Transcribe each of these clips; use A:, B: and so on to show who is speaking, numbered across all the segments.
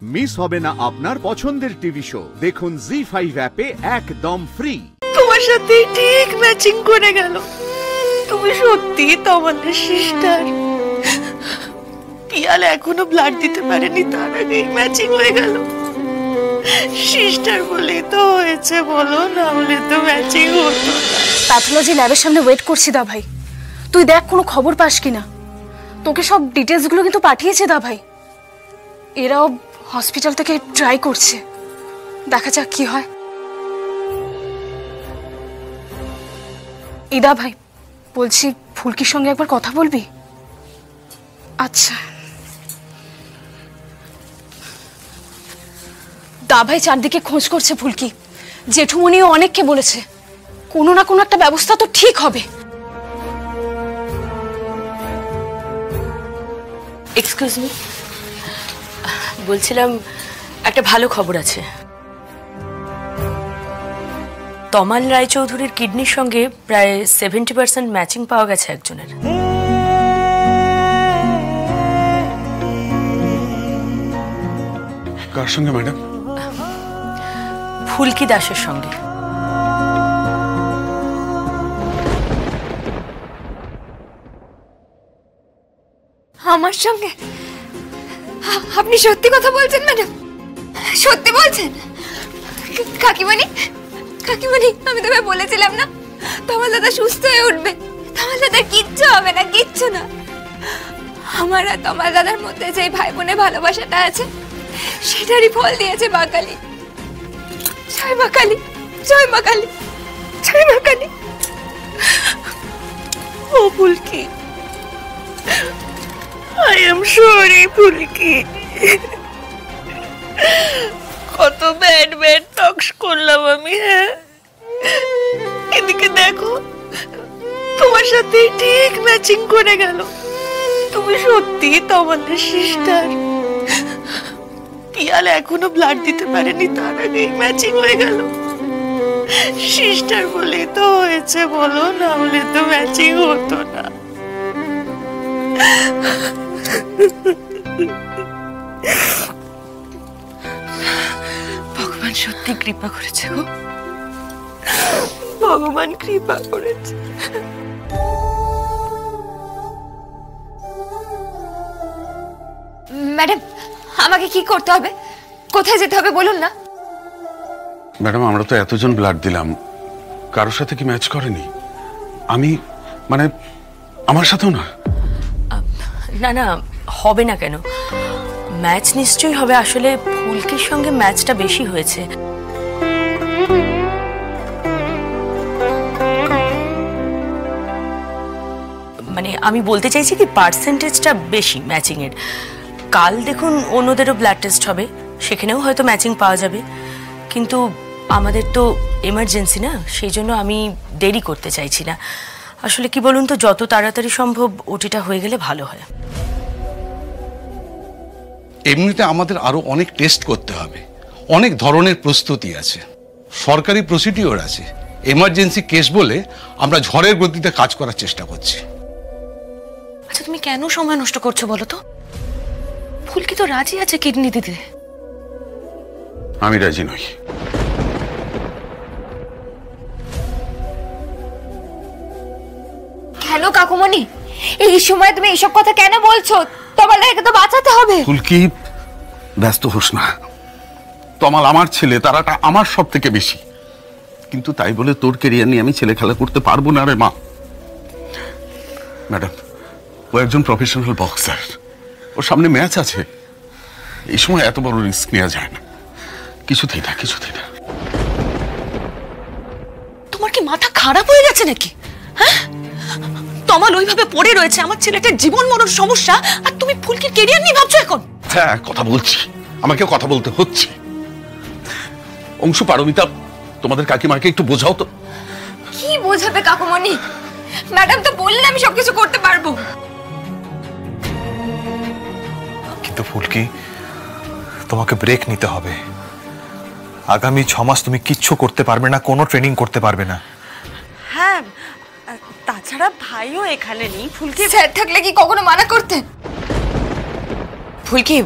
A: Miss হবে না আপনার পছন্দের টিভি শো। দেখুন জি5 অ্যাপে একদম ফ্রি।
B: তোমার সাথে ঠিক ম্যাচিং করে গেল। তুমি সত্যি তোমাদের সিস্টার। পিয়াল এখনো ব্লাড দিতে পারেনি, তার আগে ম্যাচিং হয়ে গেল। সিস্টার বলেই তো হয়েছে, বলো, না হলে তো ম্যাচিং হতো না।
C: প্যাথোলজি ল্যাবের সামনে ওয়েট করছি দা ভাই, তুই দেখ কোনো খবর পাস কিনা। তোকে সব ডিটেলস গুলো কিন্তু পাঠিয়েছে দা ভাই। এরাও হসপিটাল থেকে ট্রাই করছে, দেখা যাক কি হয়। ইদা ভাই বলছি, ফুলকির সঙ্গে একবার কথা বলবি? আচ্ছা। দা ভাই চারদিকে খোঁজ করছে ফুলকি, জেঠুমনিও অনেককে বলেছে, কোনো না কোনো একটা ব্যবস্থা তো ঠিক হবে।
B: এক্সকিউজ মি, বলছিলাম একটা ভালো খবর আছে। তমাল রায়চৌধুরীর কিডনির সঙ্গে প্রায় 70% ম্যাচিং পাওয়া গেছে একজনের।
D: কার সঙ্গে ম্যাডাম?
B: ফুলকি দাসের সঙ্গে।
E: আমার সঙ্গে? আপনি সত্যি কথা বলছেন ম্যাডাম? সত্যি বলছেন? কাকিমণি, কাকিমণি, আমি তোমায় বলেছিলাম না তোমার দাদা সুস্থ হয়ে উঠবে, তোমার দাদার কিচ্ছু হবে না, কিচ্ছু না। আমার আর তোমার দাদার মধ্যে যে ভাই বোনের ভালোবাসাটা আছে, সেটারই ফল দিয়েছে মা কালী। জয় মা কালী, জয় মা কালী, জয় মা কালী।
B: ও ফুলকি, I am sorry ফুলকি। কত ব্যাড টক্স করলাম আমি। হ্যাঁ, এদিকে দেখো, তোমার সাথে ঠিক ম্যাচিং করে গেল। তুমি সত্যি তোমাদের সিস্টার। পিয়াল এখনো ব্লাড দিতে পারেনি, তার আগে ম্যাচিং হয়ে গেল। সিস্টার বলেই তো হয়েছে, বলো, না হলে তো ম্যাচিং হতো না। ভগবান সত্যি কৃপা করেছে গো, ভগবান কৃপা করেছে।
E: ম্যাডাম, আমাকে কি করতে হবে, কোথায় যেতে হবে বলুন না।
D: ম্যাডাম, আমরা তো এতজন ব্লাড দিলাম, কারোর সাথে কি ম্যাচ করেনি? আমি মানে আমার সাথেও না?
B: না না, হবে না কেন? ম্যাচ নিশ্চয়ই হবে। আসলে ফুলকির সঙ্গে ম্যাচটা বেশি হয়েছে। মানে আমি বলতে চাইছি কি, পার্সেন্টেজটা বেশি ম্যাচিং এর। কাল দেখুন অন্যদেরও ব্লাড টেস্ট হবে, সেখানেও হয়তো ম্যাচিং পাওয়া যাবে। কিন্তু আমাদের তো এমার্জেন্সি না, সেই জন্য আমি দেরি করতে চাইছি না। আসলে কি বলুন তো, যত তাড়াতাড়ি সম্ভব ওটিটা হয়ে গেলে ভালো হয়।
F: এমনিতে আমাদের আরো অনেক টেস্ট করতে হবে, অনেক ধরনের প্রস্তুতি আছে, সরকারি প্রসিডিওর আছে। এমার্জেন্সি কেস বলে আমরা ঝড়ের গতিতে কাজ করার চেষ্টা করছি।
B: আচ্ছা, তুমি কেন সময় নষ্ট করছো বলো তো? ফুলকি তো রাজি আছে কিডনি দিতে।
D: আমি রাজি নই।
E: কেন কাকুমণি, এই সময় তুমি এইসব কথা কেন বলছো? তোমার দাদাকে তো বাঁচাতে হবে।
D: ফুলকি, ব্যস্ত হোস না। তমাল আমার ছেলে, তারাটা আমার সব থেকে বেশি। কিন্তু তাই বলে তোর কেরিয়ার নিয়ে আমি ছেলে খেলা করতে পারবো না রে মা। ম্যাডাম, ও একজন প্রফেশনাল বক্সার, ওর সামনে ম্যাচ আছে। এই সময় এত বড় রিস্ক নেওয়া যায় না। কিছুতেই না, কিছুতেই না।
B: তোমার কি মাথা খারাপ হয়ে গেছে নাকি? হ্যাঁ, তমাল ওইভাবে পড়ে রয়েছে, আমার ছেলেটার জীবন মরণ সমস্যা, আর তুমি ফুলকির কেরিয়ার নিয়ে ভাবছো এখন?
D: হ্যাঁ, কথা বলছি, আমাকে কথা বলতে হচ্ছে। অংশু, পারমিতা, তোমাদের কাকিমাকে একটু বোঝাও তো।
E: কি বোঝাবে কাকুমণি? ম্যাডাম তো বললেন আমি সবকিছু করতে পারবো।
G: কিন্তু ফুলকি, তোমাকে ব্রেক নিতে হবে। আগামী 6 মাস তুমি কিচ্ছু করতে পারবে না, কোনো ট্রেনিং করতে পারবে না।
B: হ্যাঁ, তাছাড়া ভাইও এখানে নেই। ফুলকি
E: স্যার থাকলে কি কখনো মানা করতেন?
B: ফুলকি,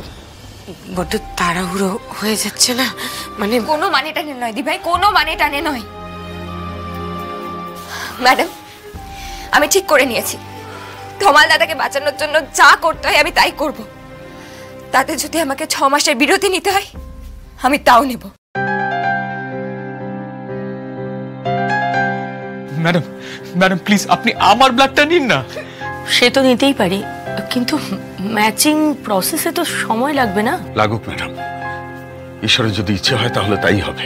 E: বড্ড তাড়াহুড়ো হয়ে যাচ্ছে না, মানে কোনো মানে টানে নয় দি ভাই, কোনো মানে টানে নয়। ম্যাডাম, আমি ঠিক করে নিয়েছি, ধমাল দাদাকে বাঁচানোর জন্য যা করতে হয় আমি তাই করব। তাতে যদি আমাকে 6 মাসের বিরতি নিতে হয় আমি তাও নেব।
G: ম্যাডাম, ম্যাডাম প্লিজ আপনি আমার ব্লাডটা নিন না।
B: সে তো নিতেই পারি, কিন্তু ম্যাচিং প্রসেসে তো সময় লাগবে না?
D: লাগুক ম্যাডাম, ঈশ্বরের যদি ইচ্ছে হয় তাহলে তাই হবে।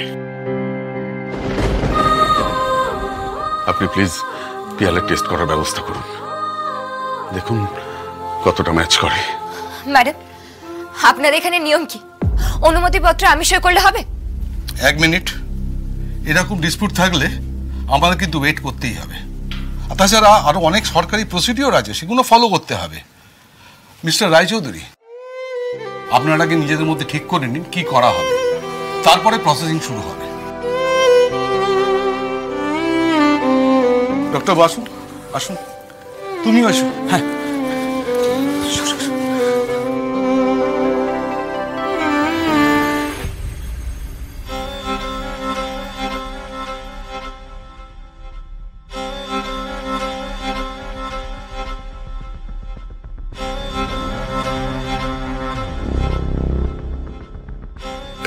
D: আপনি প্লিজ পিয়ালের টেস্ট করার ব্যবস্থা করুন, দেখুন কতটা ম্যাচ করে।
E: ম্যাডাম, আপনার এখানে নিয়ম কি? অনুমতিপত্র আমি সই করলে হবে?
F: 1 মিনিট, এরকম ডিসপিউট থাকলে আমাদের কিন্তু ওয়েট করতেই হবে। আর তাছাড়া আরো অনেক সরকারি প্রসিডিওর আছে, সেগুলো ফলো করতে হবে। মিস্টার রায়চৌধুরী, আপনারা আগে নিজেদের মধ্যে ঠিক করে নিন কি করা হবে, তারপরে প্রসেসিং শুরু হবে। ডক্টর বাসু, আসুন। তুমিও আসুন। হ্যাঁ,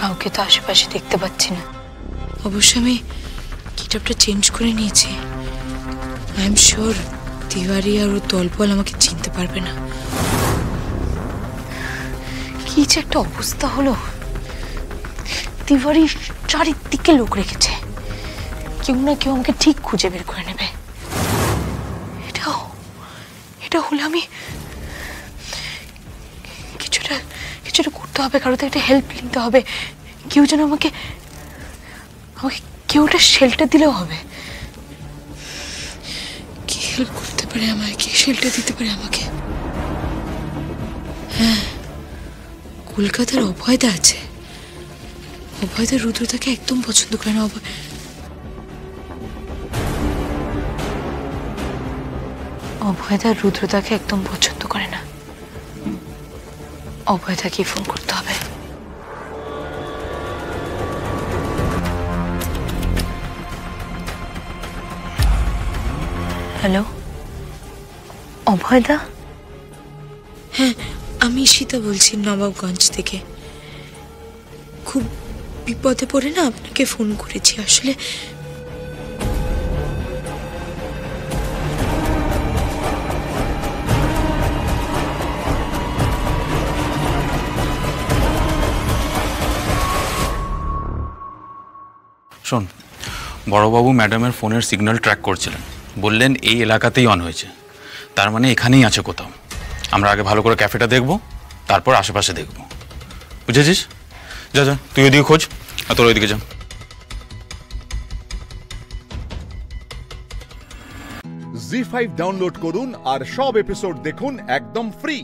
C: কাউকে তো আশেপাশে দেখতে পাচ্ছি না। অবশ্য আমি গেটআপটা চেঞ্জ করে নিয়েছি। আই এম শিওর তিওয়ারি আর ওর দলবল আমাকে চিনতে পারবে না। কি যে একটা অবস্থা হলো, তিওয়ারি চারিদিকে লোক রেখেছে, কেউ না কেউ আমাকে ঠিক খুঁজে বের করে নেবে। এটা হলে আমি কিছুটা করতে হবে, কারো তো একটা হেল্প নিতে হবে। কেউ যেন আমাকে কেউ একটা শেল্টার দিলেও হবে। কি হেল্প করতে পারে আমায়, কি শেল্টার দিতে পারে আমাকে? হ্যাঁ, কলকাতার অভয়দা আছে। অভয়দা রুদ্রদাকে একদম পছন্দ করে না। অভয়দা রুদ্রদাকে একদম পছন্দ করে না। অভয়দাকে ফোন করতে হবে। হ্যালো, অভয়দা? হ্যাঁ, আমি ঈশিতা বলছি নবাবগঞ্জ থেকে। খুব বিপদে পড়ে না আপনাকে ফোন করেছি। আসলে
H: শোন, বড়বাবু ম্যাডামের ফোনের সিগন্যাল ট্র্যাক করছিলেন, বললেন এই এলাকাতেই অন হয়েছে, তার মানে এখানেই আছে কোথাও। আমরা আগে ভালো করে ক্যাফেটা দেখব, তারপর আশেপাশে দেখব, বুঝেছিস? যা যা, তুই ওইদিকে খোঁজ আর তোর ওইদিকে যা।
A: জি5 ডাউনলোড করুন আর সব এপিসোড দেখুন একদম ফ্রি।